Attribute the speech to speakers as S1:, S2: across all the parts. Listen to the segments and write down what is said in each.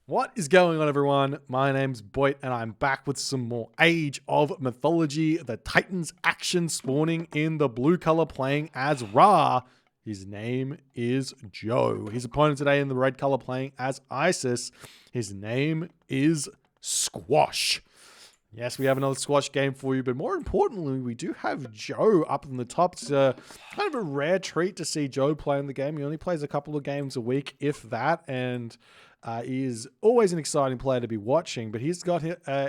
S1: What is going on, everyone? My name's Boit, and I'm back with some more Age of Mythology. The Titans action spawning in the blue color, playing as Ra. His name is Joe. His opponent today in the red color, playing as Isis. His name is Squash. Yes, we have another Squash game for you, but more importantly, we do have Joe up in the top. It's kind of a rare treat to see Joe play in the game. He only plays a couple of games a week, if that, and he is always an exciting player to be watching, but he's got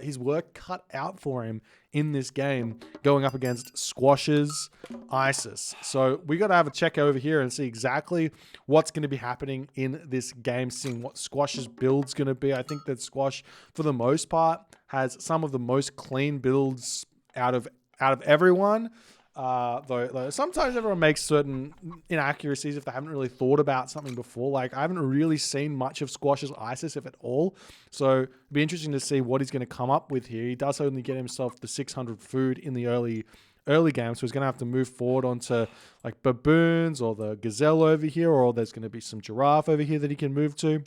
S1: his work cut out for him in this game going up against Squash's Isis. So we got to have a check over here and see exactly what's going to be happening in this game, seeing what Squash's build's going to be. I think that Squash, for the most part, has some of the most clean builds out of everyone. Though sometimes everyone makes certain inaccuracies if they haven't really thought about something before. Like, I haven't really seen much of Squash's Isis, if at all. So it'd be interesting to see what he's going to come up with here. He does only get himself the 600 food in the early game, so he's going to have to move forward onto like baboons or the gazelle over here, or there's going to be some giraffe over here that he can move to.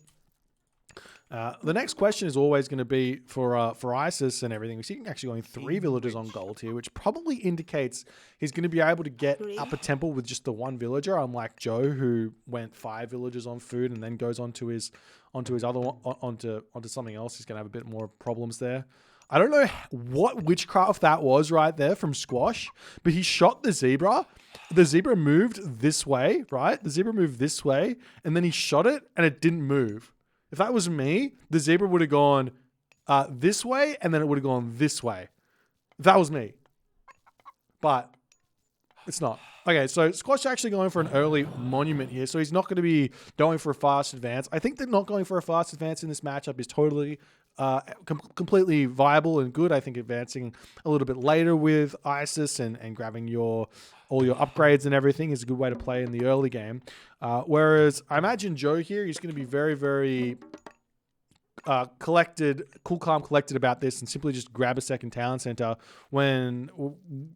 S1: The next question is always going to be for Isis and everything. We see actually going 3 villagers on gold here, which probably indicates he's going to be able to get up a temple with just the 1 villager, unlike Joe, who went 5 villagers on food and then goes onto his other one, onto something else. He's going to have a bit more problems there. I don't know what witchcraft that was right there from Squash, but he shot the zebra. The zebra moved this way, right? The zebra moved this way, and then he shot it, and it didn't move. If that was me, the zebra would have gone this way, and then it would have gone this way. If that was me. But it's not. Okay, so Squash actually going for an early monument here, so he's not going to be going for a fast advance. I think that not going for a fast advance in this matchup is totally completely viable and good. I think advancing a little bit later with Isis and grabbing all your upgrades and everything is a good way to play in the early game. Whereas I imagine Joe here, he's going to be very, very collected, cool, calm, collected about this, and simply just grab a second town center when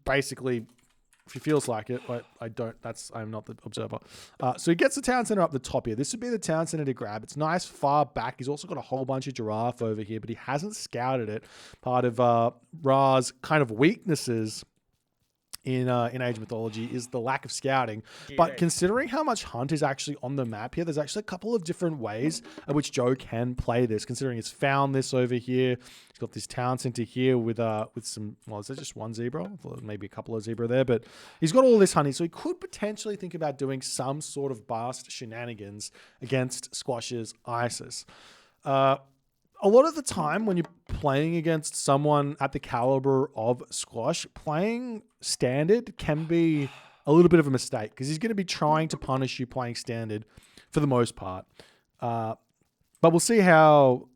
S1: basically, if he feels like it, but I'm not the observer. So he gets the town center up the top here. This would be the town center to grab. It's nice far back. He's also got a whole bunch of giraffe over here, but he hasn't scouted it. Part of Ra's kind of weaknesses in Age of Mythology is the lack of scouting. But considering how much hunt is actually on the map here, there's actually a couple of different ways at which Joe can play this, considering he's found this over here. He's got this town center here with some, well, is that just 1 zebra? I thought maybe a couple of zebra there, but he's got all this hunting, so he could potentially think about doing some sort of blast shenanigans against Squash's Isis. A lot of the time when you're playing against someone at the caliber of Squash, playing standard can be a little bit of a mistake because he's going to be trying to punish you playing standard for the most part. But we'll see how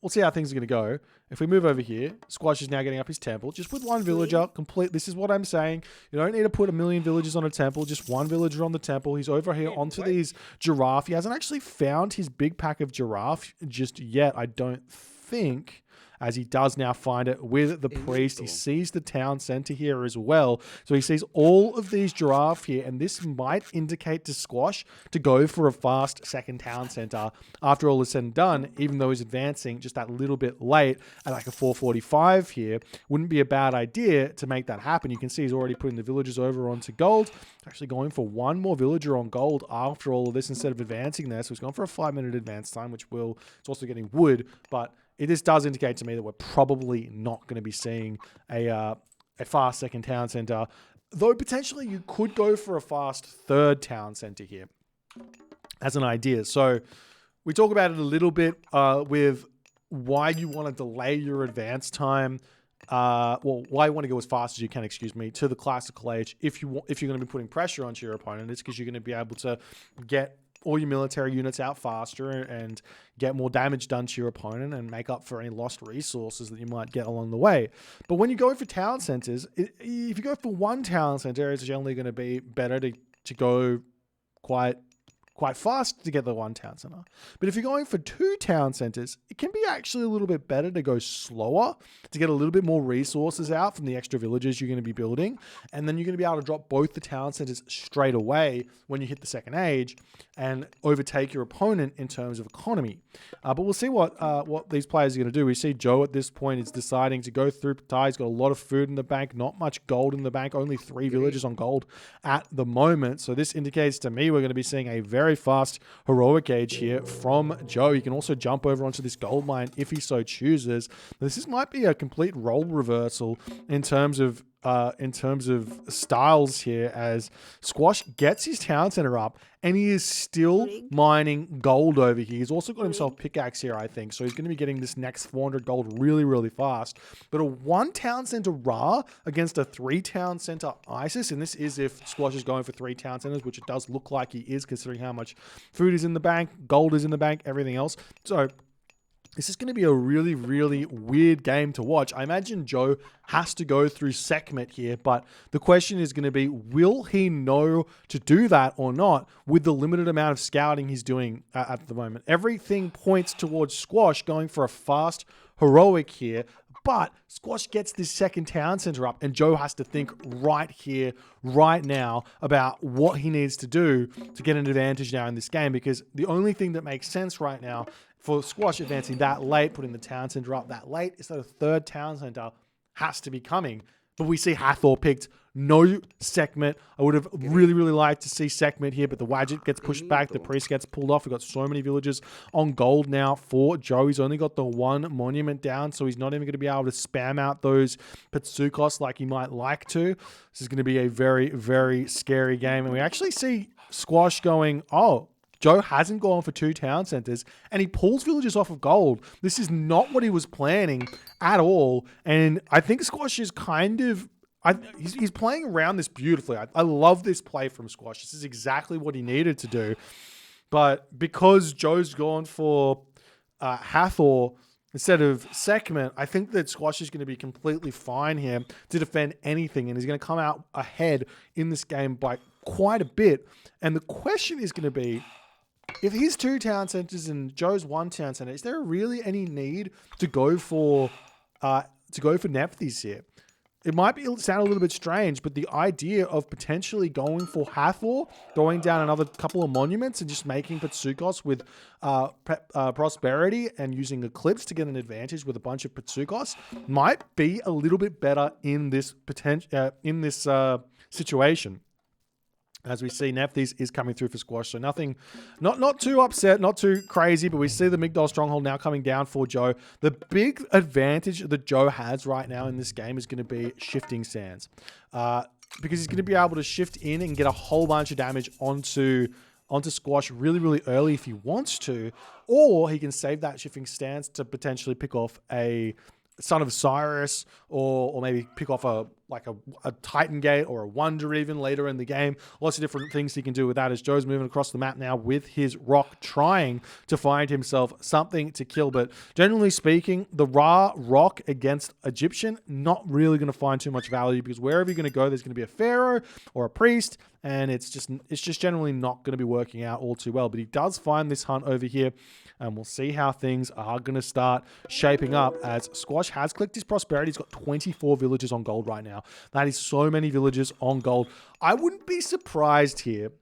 S1: things are going to go. If we move over here, Squash is now getting up his temple just with 1 villager. Complete. This is what I'm saying. You don't need to put 1,000,000 villagers on a temple. Just 1 villager on the temple. He's over here onto these giraffe. He hasn't actually found his big pack of giraffe just yet, I don't think, as he does now find it with the priest. He sees the town center here as well. So he sees all of these giraffe here, and this might indicate to Squash to go for a fast second town center after all is said and done, even though he's advancing just that little bit late at like a 445 here. Wouldn't be a bad idea to make that happen. You can see he's already putting the villagers over onto gold. Actually going for 1 more villager on gold after all of this instead of advancing there. So he's going for a 5-minute advance time, which it's also getting wood, but this does indicate to me that we're probably not going to be seeing a fast second town center, though potentially you could go for a fast third town center here as an idea. So we talk about it a little bit with why you want to delay your advance time. Why you want to go as fast as you can, to the classical age. If you're going to be putting pressure onto your opponent, it's because you're going to be able to get all your military units out faster and get more damage done to your opponent and make up for any lost resources that you might get along the way. But when you go for town centers, if you go for 1 town center, it's generally going to be better to go quite quite fast to get the 1 town center. But if you're going for 2 town centers, it can be actually a little bit better to go slower to get a little bit more resources out from the extra villages you're going to be building. And then you're going to be able to drop both the town centers straight away when you hit the second age and overtake your opponent in terms of economy. But we'll see what these players are going to do. We see Joe at this point is deciding to go through Pattaya. He's got a lot of food in the bank, not much gold in the bank, only 3 villages on gold at the moment. So this indicates to me we're going to be seeing a very fast heroic age here from Joe. He can also jump over onto this gold mine if he so chooses. This might be a complete role reversal in terms of styles here, as Squash gets his town center up and he is still mining gold over here. He's also got himself pickaxe here, I think. So he's going to be getting this next 400 gold really, really fast. But a 1 town center Ra against a 3 town center Isis, and this is if Squash is going for 3 town centers, which it does look like he is considering how much food is in the bank, gold is in the bank, everything else. So this is going to be a really, really weird game to watch. I imagine Joe has to go through Sekhmet here, but the question is going to be, will he know to do that or not with the limited amount of scouting he's doing at the moment? Everything points towards Squash going for a fast heroic here, but Squash gets this second town center up and Joe has to think right here, right now about what he needs to do to get an advantage now in this game, because the only thing that makes sense right now for Squash advancing that late, putting the town center up that late, is that a 3rd town center has to be coming. But we see Hathor picked, no Sekhmet. I would have really, really liked to see Sekhmet here, but the Wadjet gets pushed back. The priest gets pulled off. We've got so many villages on gold now for Joe. He's only got the 1 monument down, so he's not even going to be able to spam out those Patsukos like he might like to. This is going to be a very, very scary game. And we actually see Squash going, oh, Joe hasn't gone for 2 town centers and he pulls villages off of gold. This is not what he was planning at all. And I think Squash is kind of, he's playing around this beautifully. I love this play from Squash. This is exactly what he needed to do. But because Joe's gone for Hathor instead of Sekhmet, I think that Squash is going to be completely fine here to defend anything. And he's going to come out ahead in this game by quite a bit. And the question is going to be, if he's 2 town centers and Joe's 1 town center, is there really any need to go for Nephthys here? It might sound a little bit strange, but the idea of potentially going for Hathor, going down another couple of monuments and just making Patsukos with prosperity and using Eclipse to get an advantage with a bunch of Patsukos might be a little bit better in this situation. As we see, Nephthys is coming through for Squash. So nothing, not too upset, not too crazy, but we see the Migdol Stronghold now coming down for Joe. The big advantage that Joe has right now in this game is going to be shifting sands. Because he's going to be able to shift in and get a whole bunch of damage onto Squash really, really early if he wants to. Or he can save that shifting stance to potentially pick off a Son of Cyrus, or maybe pick off a Titan Gate or a Wonder even later in the game. Lots of different things he can do with that as Joe's moving across the map now with his rock, trying to find himself something to kill. But generally speaking, the Ra rock against Egyptian, not really going to find too much value, because wherever you're going to go, there's going to be a pharaoh or a priest, and it's just generally not going to be working out all too well. But he does find this hunt over here, and we'll see how things are going to start shaping up as Squash has clicked his prosperity. He's got 24 villages on gold right now. That is so many villages on gold. I wouldn't be surprised here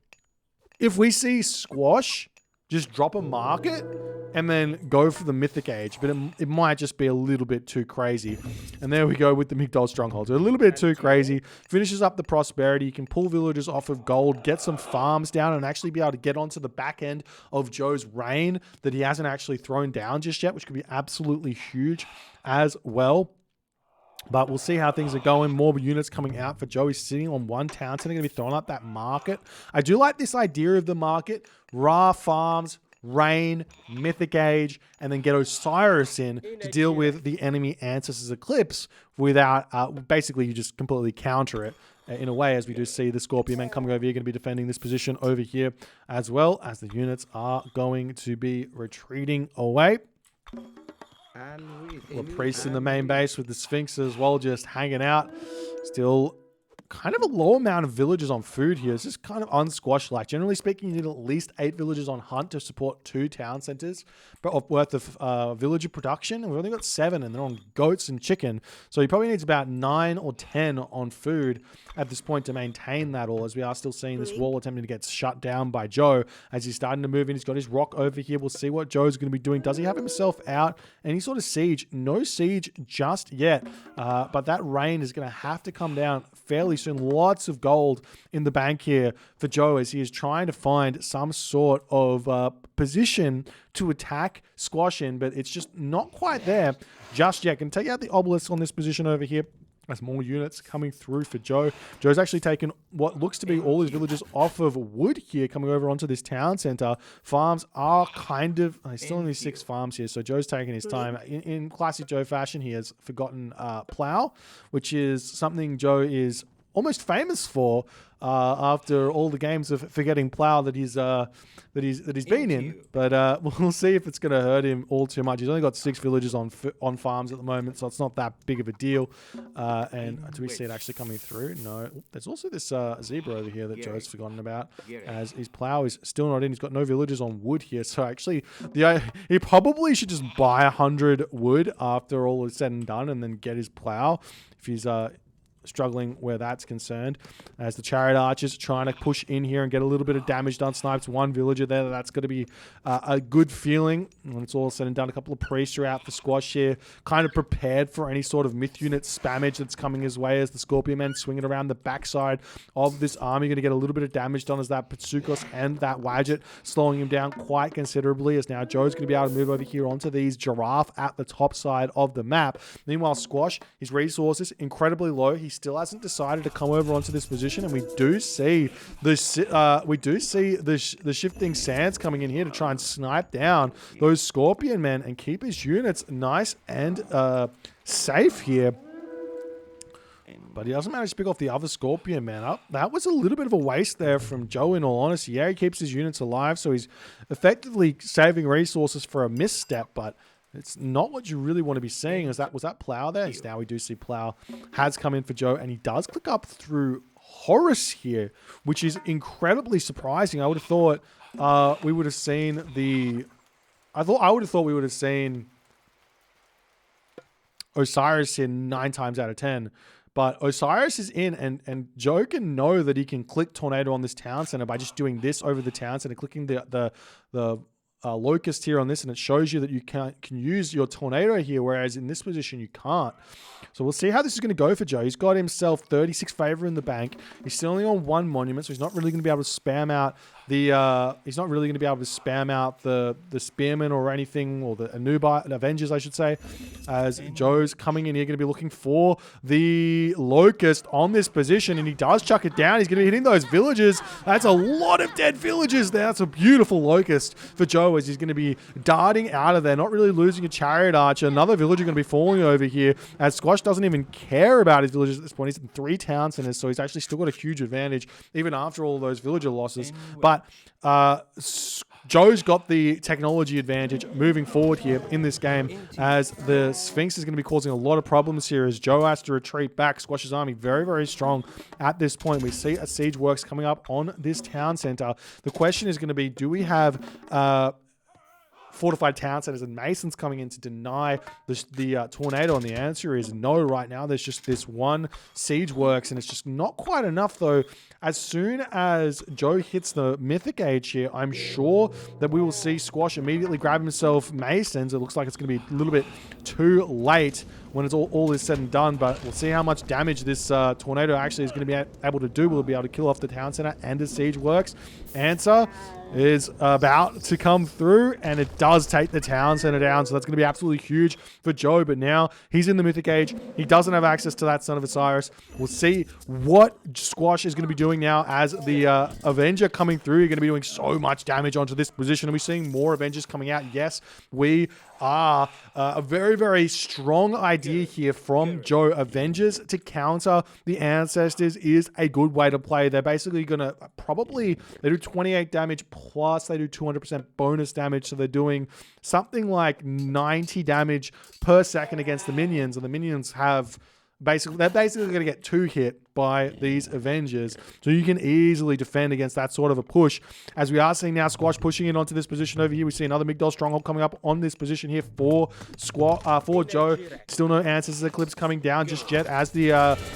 S1: if we see Squash just drop a market and then go for the Mythic Age, but it might just be a little bit too crazy. And there we go with the Migdol Stronghold. A little bit too crazy. Finishes up the prosperity. You can pull villagers off of gold, get some farms down, and actually be able to get onto the back end of Joe's reign that he hasn't actually thrown down just yet, which could be absolutely huge as well. But we'll see how things are going. More units coming out for Joe. He's sitting on 1 town, so they're going to be throwing up that market. I do like this idea of the market. Ra farms, Rain, Mythic Age, and then get Osiris in to deal with the enemy Ancestors Eclipse without, basically you just completely counter it in a way, as we do see the Scorpion Men coming over here, going to be defending this position over here, as well as the units are going to be retreating away. The priests in the main base with the Sphinx as well, just hanging out. Still kind of a low amount of villagers on food here. It's just kind of unsquashed like. Generally speaking, you need at least 8 villagers on hunt to support 2 town centers worth of villager production. And we've only got 7 and they're on goats and chicken. So he probably needs about 9 or 10 on food at this point to maintain that all, as we are still seeing this wall attempting to get shut down by Joe as he's starting to move in. He's got his rock over here. We'll see what Joe's going to be doing. Does he have himself out any sort of siege? No siege just yet, but that rain is going to have to come down fairly soon. Lots of gold in the bank here for Joe as he is trying to find some sort of position to attack Squash in, but it's just not quite there just yet. Can take out the obelisk on this position over here. There's more units coming through for Joe. Joe's actually taken what looks to be all his villagers off of wood here, coming over onto this town center. Farms are kind of... He's still only 6 farms here, so Joe's taking his time. In classic Joe fashion, he has forgotten plow, which is something Joe is almost famous for after all the games of forgetting plow that he's been in. But we'll see if it's going to hurt him all too much. He's only got 6 villagers on farms at the moment, so it's not that big of a deal. And do we see it actually coming through? No. There's also this zebra over here that Joe's forgotten about, as his plow is still not in. He's got no villagers on wood here, so actually he probably should just buy 100 wood after all is said and done, and then get his plow if he's struggling where that's concerned, as the chariot archers trying to push in here and get a little bit of damage done. Snipes 1 villager there. That's going to be a good feeling when it's all said and done. A couple of priests are out for Squash here, kind of prepared for any sort of myth unit spammage that's coming his way, as the Scorpion men swinging around the backside of this army. Going to get a little bit of damage done as that Patsukos and that Wadjet slowing him down quite considerably, as now Joe's going to be able to move over here onto these giraffe at the top side of the map. Meanwhile, Squash, his resources incredibly low. He still hasn't decided to come over onto this position, and we do see the shifting sands coming in here to try and snipe down those Scorpion men and keep his units nice and safe here. But he doesn't manage to pick off the other Scorpion man up. That was a little bit of a waste there from Joe, in all honesty. Yeah, he keeps his units alive, so he's effectively saving resources for a misstep, but it's not what you really want to be seeing. Was that plow there? Yes, now we do see plow has come in for Joe, and he does click up through Horus here, which is incredibly surprising. I would have thought we would have seen the... I would have thought we would have seen Osiris here 9 times out of 10. But Osiris is in, and Joe can know that he can click Tornado on this town center by just doing this over the town center, clicking the locust here on this, and it shows you that you can use your tornado here, whereas in this position you can't. So we'll see how this is going to go for Joe. He's got himself 36 favor in the bank. He's still only on 1 monument, so he's not really going to be able to spam out the spearmen or anything, or the Anubite Avengers, I should say, as Joe's coming in here, going to be looking for the locust on this position, and he does chuck it down. He's going to be hitting those villagers. That's a lot of dead villagers there. That's a beautiful locust for Joe, as he's going to be darting out of there, not really losing a chariot archer. Another villager going to be falling over here, as Squash doesn't even care about his villagers at this point. He's in 3 town centers, so he's actually still got a huge advantage even after all those villager losses. But Joe's got the technology advantage moving forward here in this game, as the Sphinx is going to be causing a lot of problems here as Joe has to retreat back. Squash's army very, very strong at this point. We see a siege works coming up on this town center. The question is going to be, do we have fortified town centers and masons coming in to deny the tornado? And the answer is no. Right now there's just this one siege works, and it's just not quite enough, though. As soon as Joe hits the mythic age here, I'm sure that we will see Squash immediately grab himself masons. It looks like it's going to be a little bit too late when it's all is said and done, but we'll see how much damage this tornado actually is going to be able to do. Will it be able to kill off the town center and the siege works? Answer is about to come through, and it does take the town center down, so that's going to be absolutely huge for Joe. But now he's in the mythic age. He doesn't have access to that Son of Osiris. We'll see what Squash is going to be doing now, as the Avenger coming through. You're going to be doing so much damage onto this position. Are we seeing more Avengers coming out? Yes, we are. A very, very strong idea here from Joe. Avengers to counter the Ancestors is a good way to play. They're basically going to they do 28 damage plus they do 200% bonus damage. So they're doing something like 90 damage per second against the minions. And the minions have they're basically going to get 2 hit by these Avengers. So you can easily defend against that sort of a push. As we are seeing now, Squash pushing in onto this position over here. We see another Migdol Stronghold coming up on this position here for Joe. Still no Ancestors Eclipse coming down just yet as the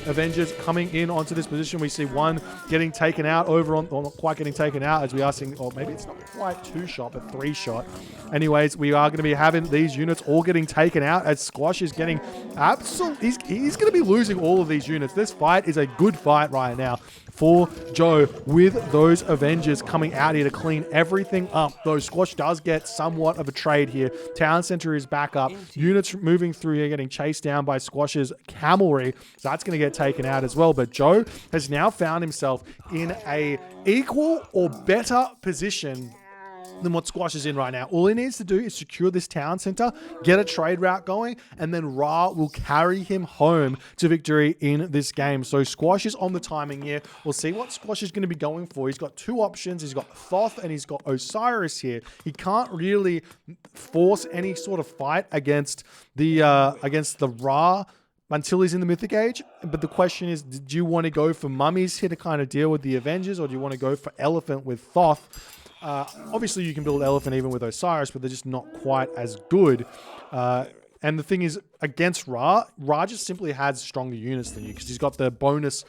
S1: Avengers coming in onto this position. We see one getting taken out over on, or not quite getting taken out, as we are seeing, or maybe it's not quite 2-shot, but 3-shot. Anyways, we are going to be having these units all getting taken out as Squash is getting absolutely, he's going to be losing all of these units. This fight is a good fight right now for Joe with those Avengers coming out here to clean everything up. Though Squash does get somewhat of a trade here. Town Center is back up. Units moving through here getting chased down by Squash's cavalry. So that's going to get taken out as well. But Joe has now found himself in a equal or better position than what Squash is in right now. All he needs to do is secure this town center, get a trade route going, and then Ra will carry him home to victory in this game. So Squash is on the timing here. We'll see what Squash is going to be going for. He's got 2 options. He's got Thoth and he's got Osiris here. He can't really force any sort of fight against the Ra until he's in the Mythic Age. But the question is, do you want to go for Mummies here to kind of deal with the Avengers, or do you want to go for Elephant with Thoth? Obviously, you can build Elephant even with Osiris, but they're just not quite as good. And the thing is, against Ra just simply has stronger units than you because he's got the bonus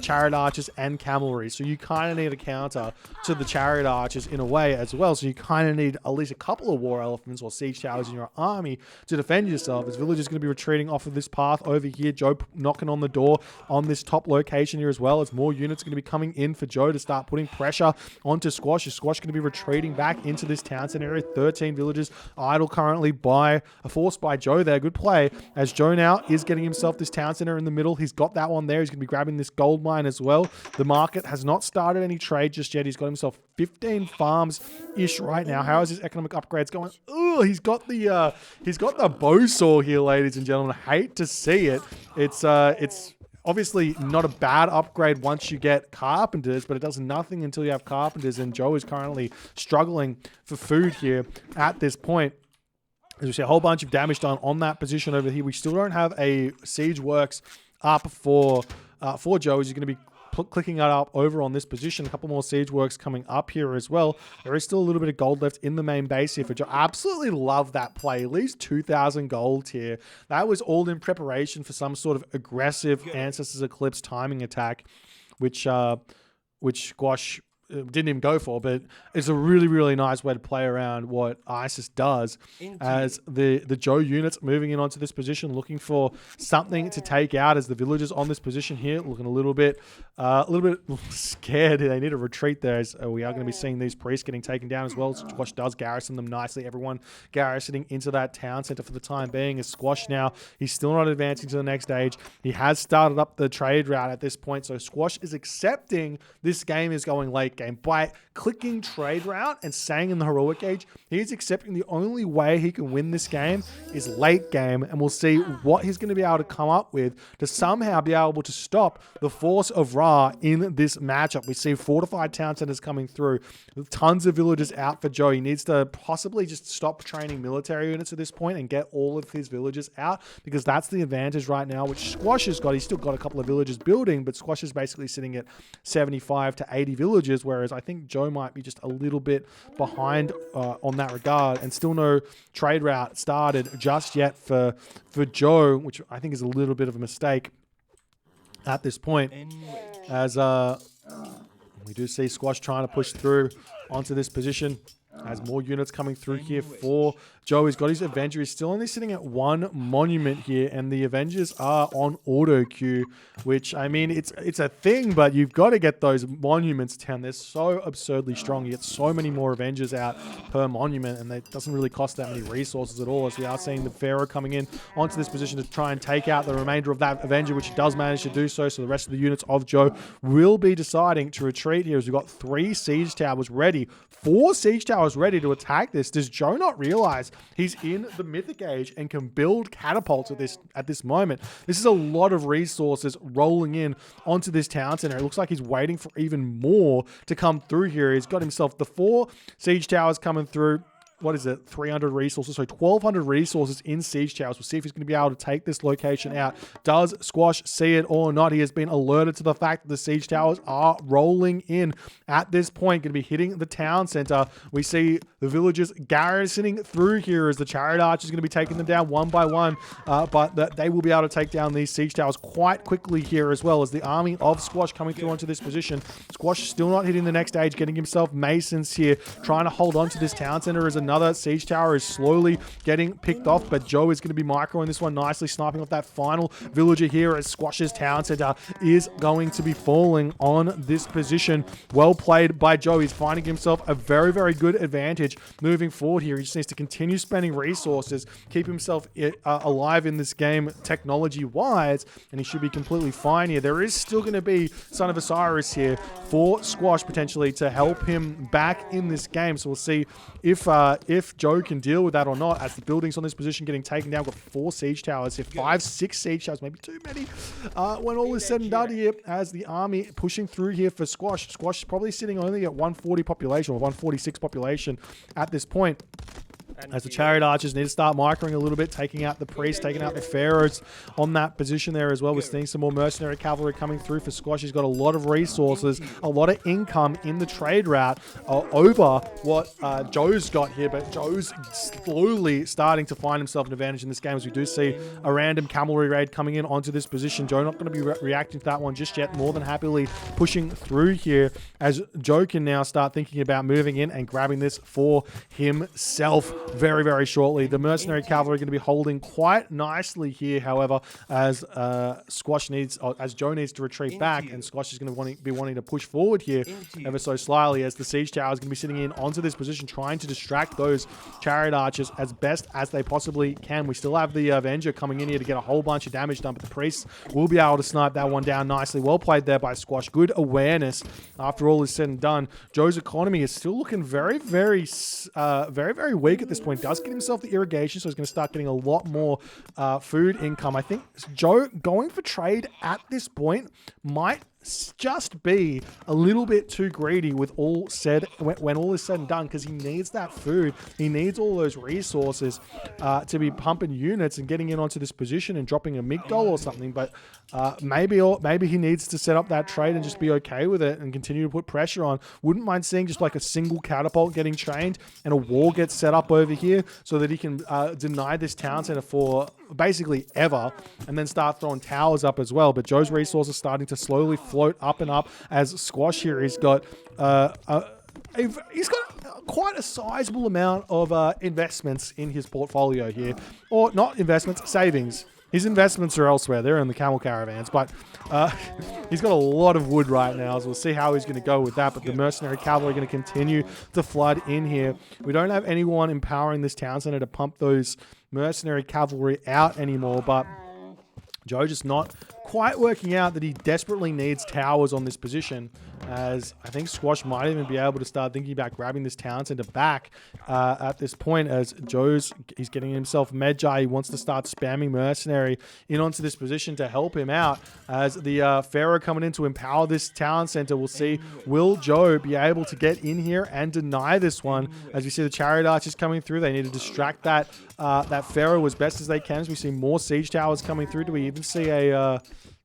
S1: Chariot Archers and Cavalry. So you kind of need a counter to the Chariot Archers in a way as well. So you kind of need at least a couple of War Elephants or Siege Towers in your army to defend yourself. As Village is going to be retreating off of this path over here. Joe knocking on the door on this top location here as well. As more units are going to be coming in for Joe to start putting pressure onto Squash. Is Squash going to be retreating back into this town center area? 13 villages idle currently forced by Joe there. Good play. As Joe now is getting himself this town center in the middle. He's got that one there. He's going to be grabbing this gold mine as well. The market has not started any trade just yet. He's got himself 15 farms-ish right now. How is his economic upgrades going? Oh, he's got the bow saw here, ladies and gentlemen. I hate to see it. It's obviously not a bad upgrade once you get carpenters, but it does nothing until you have carpenters, and Joe is currently struggling for food here at this point. As we see a whole bunch of damage done on that position over here. We still don't have a Siege Works up for Joe. He's going to be clicking it up over on this position. A couple more Siege Works coming up here as well. There is still a little bit of gold left in the main base here for Joe. Absolutely love that play. At least 2,000 gold here. That was all in preparation for some sort of aggressive Ancestors Eclipse timing attack, which Squash didn't even go for, but it's a really, really nice way to play around what Isis does. Indeed. As the Joe units moving in onto this position, looking for something to take out as the villagers on this position here, looking a little bit scared. They need to retreat there, as we are going to be seeing these priests getting taken down as well. Squash does garrison them nicely. Everyone garrisoning into that town center for the time being. As Squash now, he's still not advancing to the next stage. He has started up the trade route at this point, so Squash is accepting this game is going late game. By clicking trade route and staying in the heroic age, he's accepting the only way he can win this game is late game, and we'll see what he's going to be able to come up with to somehow be able to stop the force of Ra in this matchup. We see fortified town centers coming through, tons of villagers out for Joe. He needs to possibly just stop training military units at this point and get all of his villagers out, because that's the advantage right now, which Squash has got. He's still got a couple of villagers building, but Squash is basically sitting at 75 to 80 villagers, whereas I think Joe might be just a little bit behind on that regard, and still no trade route started just yet for Joe, which I think is a little bit of a mistake at this point, as we do see Squash trying to push through onto this position. As more units coming through here for Joe. He's got his Avenger. He's still only sitting at 1 monument here, and the Avengers are on auto queue, which, I mean, it's a thing, but you've got to get those monuments down. They're so absurdly strong. You get so many more Avengers out per monument, and it doesn't really cost that many resources at all, as we are seeing the Pharaoh coming in onto this position to try and take out the remainder of that Avenger, which he does manage to do so. So the rest of the units of Joe will be deciding to retreat here, as we've got 3 Siege Towers ready, 4 Siege Towers ready to attack this. Does Joe not realize he's in the Mythic Age and can build catapults at this moment? This is a lot of resources rolling in onto this town center. It looks like he's waiting for even more to come through here. He's got himself the 4 Siege Towers coming through. what is it, 300 resources, so 1,200 resources in siege towers. We'll see if he's going to be able to take this location out. Does Squash see it or not? He has been alerted to the fact that the siege towers are rolling in at this point, going to be hitting the town center. We see the villagers garrisoning through here as the chariot archer is going to be taking them down one by one, but they will be able to take down these siege towers quite quickly here as well as the army of Squash coming through onto this position. Squash still not hitting the next stage, getting himself masons here, trying to hold on to this town center as another siege tower is slowly getting picked off, but Joe is going to be microing this one nicely, sniping off that final villager here as Squash's town center is going to be falling on this position. Well played by Joe. He's finding himself a very, very good advantage moving forward here. He just needs to continue spending resources, keep himself alive in this game technology-wise, and he should be completely fine here. There is still going to be Son of Osiris here for Squash potentially to help him back in this game. So we'll see if Joe can deal with that or not as the buildings on this position getting taken down. We've got 4 siege towers here, 5, 6 siege towers, maybe too many when all is said and done here as the army pushing through here for Squash. Squash is probably sitting only at 140 population or 146 population at this point. As the chariot archers need to start microing a little bit, taking out the priests, taking out the pharaohs on that position there as well. We're seeing some more mercenary cavalry coming through for Squash. He's got a lot of resources, a lot of income in the trade route over what Joe's got here, but Joe's slowly starting to find himself an advantage in this game as we do see a random cavalry raid coming in onto this position. Joe not going to be reacting to that one just yet, more than happily pushing through here as Joe can now start thinking about moving in and grabbing this for himself very, very shortly. The mercenary cavalry are going to be holding quite nicely here, however, as Joe needs to retreat back, and Squash is going to be wanting to push forward here ever so slightly as the siege tower is going to be sitting in onto this position, trying to distract those chariot archers as best as they possibly can. We still have the Avenger coming in here to get a whole bunch of damage done, but the priests will be able to snipe that one down nicely. Well played there by Squash. Good awareness after all is said and done. Joe's economy is still looking very, very weak at this point. Does get himself the irrigation, so he's going to start getting a lot more food income. I think Joe going for trade at this point might just be a little bit too greedy with all said when all is said and done, because he needs that food, he needs all those resources to be pumping units and getting in onto this position and dropping a migdol or something. But maybe he needs to set up that trade and just be okay with it and continue to put pressure on. Wouldn't mind seeing just like a single catapult getting trained and a wall gets set up over here so that he can deny this town center for basically ever, and then start throwing towers up as well. But Joe's resources starting to slowly float up and up as Squash here he's got quite a sizable amount of investments in his portfolio here, or not investments, savings. His investments are elsewhere. They're in the camel caravans, but he's got a lot of wood right now, so we'll see how he's going to go with that. But the mercenary cavalry are going to continue to flood in here. We don't have anyone empowering this town center to pump those mercenary cavalry out anymore, but Joe just not quite working out that he desperately needs towers on this position, as I think Squash might even be able to start thinking about grabbing this town center back at this point, as he's getting himself Medjay. He wants to start spamming mercenary in onto this position to help him out as the Pharaoh coming in to empower this town center. We'll see, will Joe be able to get in here and deny this one? As we see the chariot archers coming through, they need to distract that Pharaoh as best as they can. As we see more siege towers coming through, do we even see a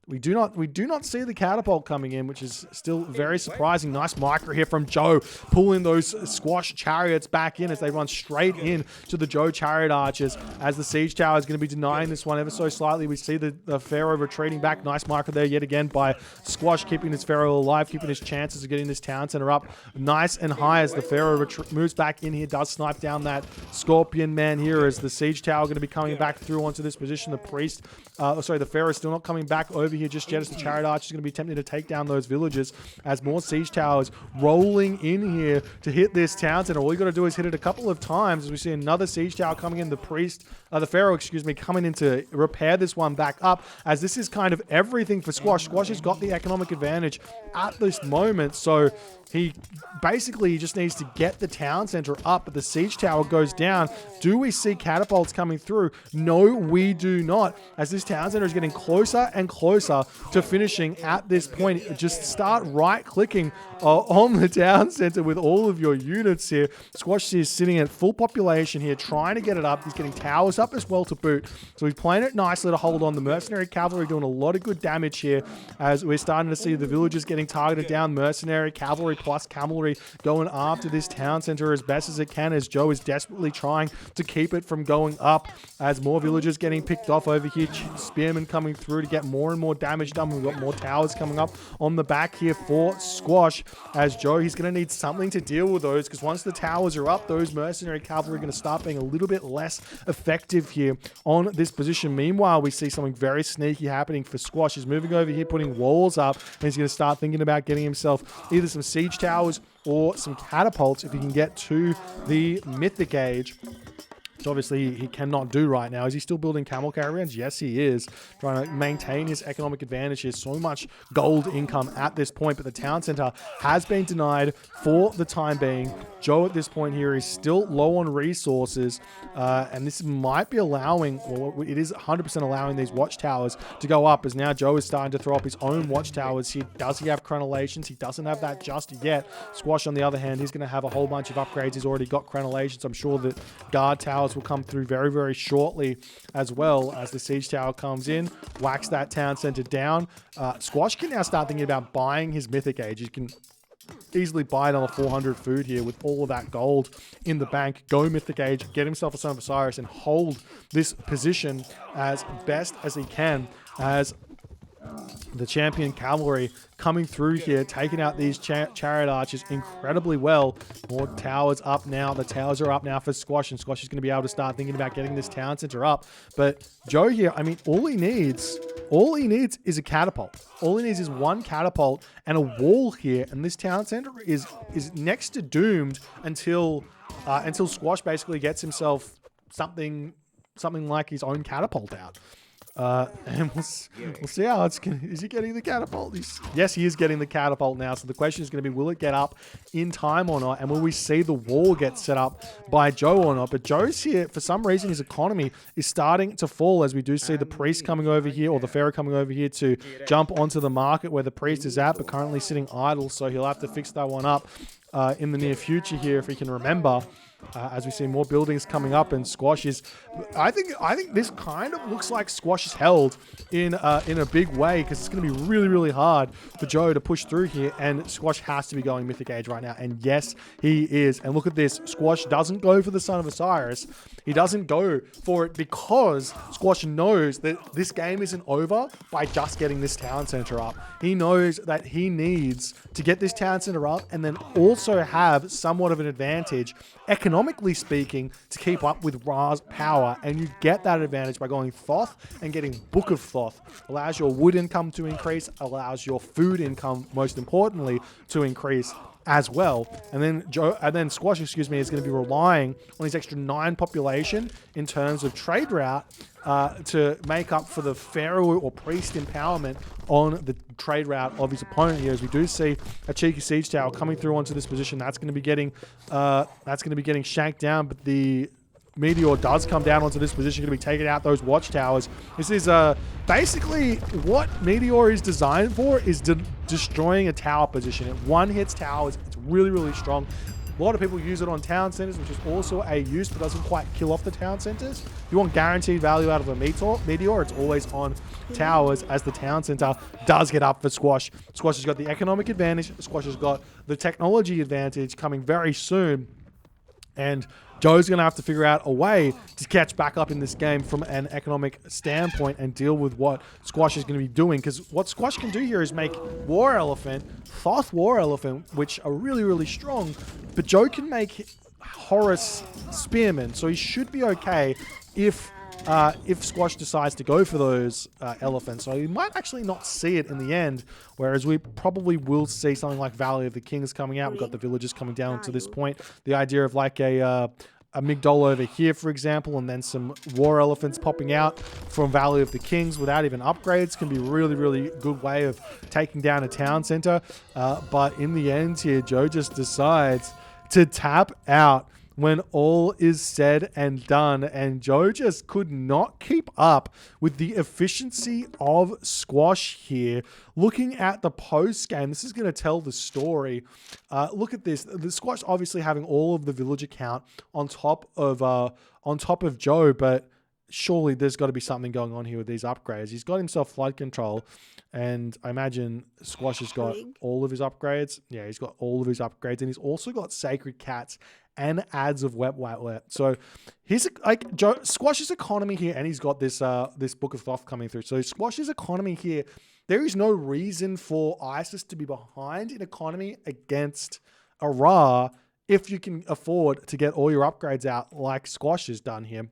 S1: We do not see the catapult coming in, which is still very surprising. Nice micro here from Joe, pulling those Squash chariots back in as they run straight in to the Joe chariot archers, as the siege tower is going to be denying this one ever so slightly. We see the Pharaoh retreating back. Nice micro there yet again by Squash, keeping his Pharaoh alive, keeping his chances of getting this town center up nice and high as the Pharaoh moves back in here, does snipe down that Scorpion man here as the siege tower going to be coming back through onto this position. The priest, the Pharaoh is still not coming back over here just yet, as the chariot archer is going to be attempting to take down those villagers, as more siege towers rolling in here to hit this town center. All you got to do is hit it a couple of times, as we see another siege tower coming in. The Pharaoh, coming in to repair this one back up, as this is kind of everything for Squash. Squash has got the economic advantage at this moment, so he basically just needs to get the town center up, but the siege tower goes down. Do we see catapults coming through? No, we do not, as this town center is getting closer and closer closer to finishing at this point. Just start right-clicking on the town center with all of your units here. Squash is sitting at full population here, trying to get it up. He's getting towers up as well to boot. So he's playing it nicely to hold on. The mercenary cavalry doing a lot of good damage here as we're starting to see the villagers getting targeted down. Mercenary cavalry plus cavalry going after this town center as best as it can, as Joe is desperately trying to keep it from going up, as more villagers getting picked off over here. Spearmen coming through to get more and more damage done. We've got more towers coming up on the back here for Squash, as Joe, he's going to need something to deal with those, because once the towers are up, those mercenary cavalry are going to start being a little bit less effective here on this position. Meanwhile, we see something very sneaky happening for Squash. He's moving over here, putting walls up, and he's going to start thinking about getting himself either some siege towers or some catapults if he can get to the mythic age. Which obviously he cannot do right now. Is he still building camel caravans? Yes, he is. Trying to maintain his economic advantage. There's so much gold income at this point, but the town center has been denied for the time being. Joe at this point here is still low on resources, and this might be allowing, well, it is 100% allowing these watchtowers to go up, as now Joe is starting to throw up his own watchtowers here. Does he have crenellations? He doesn't have that just yet. Squash, on the other hand, he's going to have a whole bunch of upgrades. He's already got crenellations. I'm sure that guard towers will come through very, very shortly, as well as the siege tower comes in, whacks that town center down. Squash can now start thinking about buying his mythic age. He can easily buy another 400 food here with all of that gold in the bank. Go mythic age, get himself a Son of Osiris, and hold this position as best as he can, as the champion cavalry coming through here, taking out these chariot archers incredibly well. More towers up now. The towers are up now for Squash, and Squash is going to be able to start thinking about getting this town center up. But Joe here, I mean, all he needs is a catapult. All he needs is one catapult and a wall here, and this town center is next to doomed until Squash basically gets himself something like his own catapult out. And we'll see how it's going to... Is he getting the catapult? Yes, he is getting the catapult now. So the question is going to be, will it get up in time or not? And will we see the wall get set up by Joe or not? But Joe's here, for some reason, his economy is starting to fall, as we do see the priest coming over here, or the pharaoh coming over here to jump onto the market where the priest is at, but currently sitting idle. So he'll have to fix that one up in the near future here, if he can remember. As we see more buildings coming up, and Squash is... I think this kind of looks like Squash is held in a big way, because it's going to be really, really hard for Joe to push through here, and Squash has to be going Mythic Age right now, and yes, he is. And look at this. Squash doesn't go for the Son of Osiris. He doesn't go for it because Squash knows that this game isn't over by just getting this town center up. He knows that he needs to get this town center up and then also have somewhat of an advantage, economically speaking, to keep up with Ra's power. And you get that advantage by going Thoth and getting Book of Thoth. Allows your wood income to increase, allows your food income, most importantly, to increase as well. And then Squash, is going to be relying on his extra 9 population in terms of trade route to make up for the pharaoh or priest empowerment on the trade route of his opponent here. As we do see a cheeky siege tower coming through onto this position, that's going to be getting shanked down, but the meteor does come down onto this position, going to be taking out those watchtowers. This is basically what Meteor is designed for, is destroying a tower position. It one hits towers. It's really, really strong. A lot of people use it on town centers, which is also a use, but doesn't quite kill off the town centers. If you want guaranteed value out of a meteor, it's always on towers, as the town center does get up for Squash. Squash has got the economic advantage. Squash has got the technology advantage coming very soon. And Joe's going to have to figure out a way to catch back up in this game from an economic standpoint and deal with what Squash is going to be doing. Because what Squash can do here is make War Elephant, Thoth War Elephant, which are really, really strong. But Joe can make Horus Spearmen, so he should be okay if Squash decides to go for those elephants. So you might actually not see it in the end, whereas we probably will see something like Valley of the Kings coming out. We've got the villagers coming down to this point. The idea of like a Migdol over here, for example, and then some war elephants popping out from Valley of the Kings without even upgrades can be a really, really good way of taking down a town center. But in the end here, Joe just decides to tap out when all is said and done. And Joe just could not keep up with the efficiency of Squash here. Looking at the post game, this is going to tell the story. Look at this. The Squash obviously having all of the villager count on top of Joe, but surely there's got to be something going on here with these upgrades. He's got himself flood control, and I imagine Squash has got all of his upgrades. Yeah, he's got all of his upgrades, and he's also got Sacred Cats and ads of Wet. So he's like Squash's economy here, and he's got this this Book of Thoth coming through. So Squash's economy here, there is no reason for ISIS to be behind in economy against a Ra if you can afford to get all your upgrades out like Squash has done here.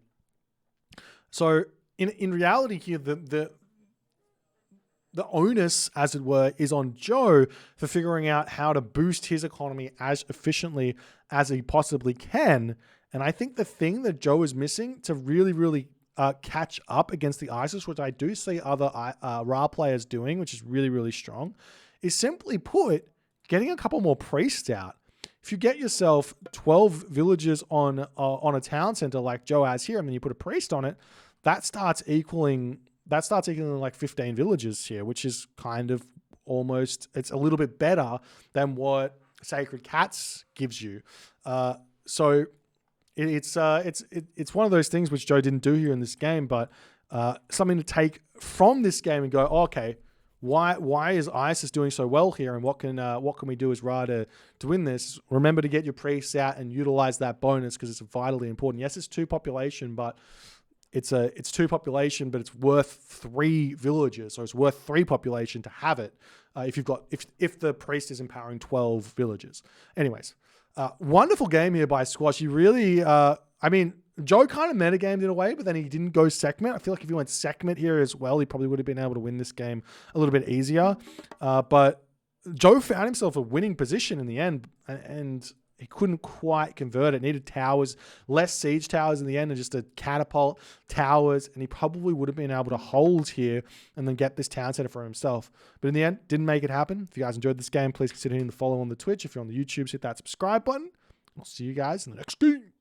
S1: So in reality here, the onus, as it were, is on Joe for figuring out how to boost his economy as efficiently as he possibly can. And I think the thing that Joe is missing to really catch up against the ISIS, which I do see other Ra players doing, which is really strong, is simply put, getting a couple more priests out. If you get yourself 12 villagers on a town center like Joe has here, and then you put a priest on it, that starts equaling like 15 villagers here, which is kind of almost, it's a little bit better than what Sacred Cats gives you. So it's one of those things which Joe didn't do here in this game, but something to take from this game and go, oh, okay, why is ISIS doing so well here, and what can we do as Ra to win this? Remember to get your priests out and utilize that bonus because it's vitally important. Yes, it's 2 population, but it's 2 population, but it's worth 3 villagers, so it's worth 3 population to have it if the priest is empowering 12 villagers. Anyways, wonderful game here by Squash. He really, Joe kind of metagamed in a way, but then he didn't go Sekhmet. I feel like if he went Sekhmet here as well, he probably would have been able to win this game a little bit easier. But Joe found himself a winning position in the end, and he couldn't quite convert it. Needed towers, less siege towers in the end, and just a catapult towers, and he probably would have been able to hold here and then get this town center for himself. But in the end, didn't make it happen. If you guys enjoyed this game, please consider hitting the follow on the Twitch. If you're on the YouTube, hit that subscribe button. I'll see you guys in the next game.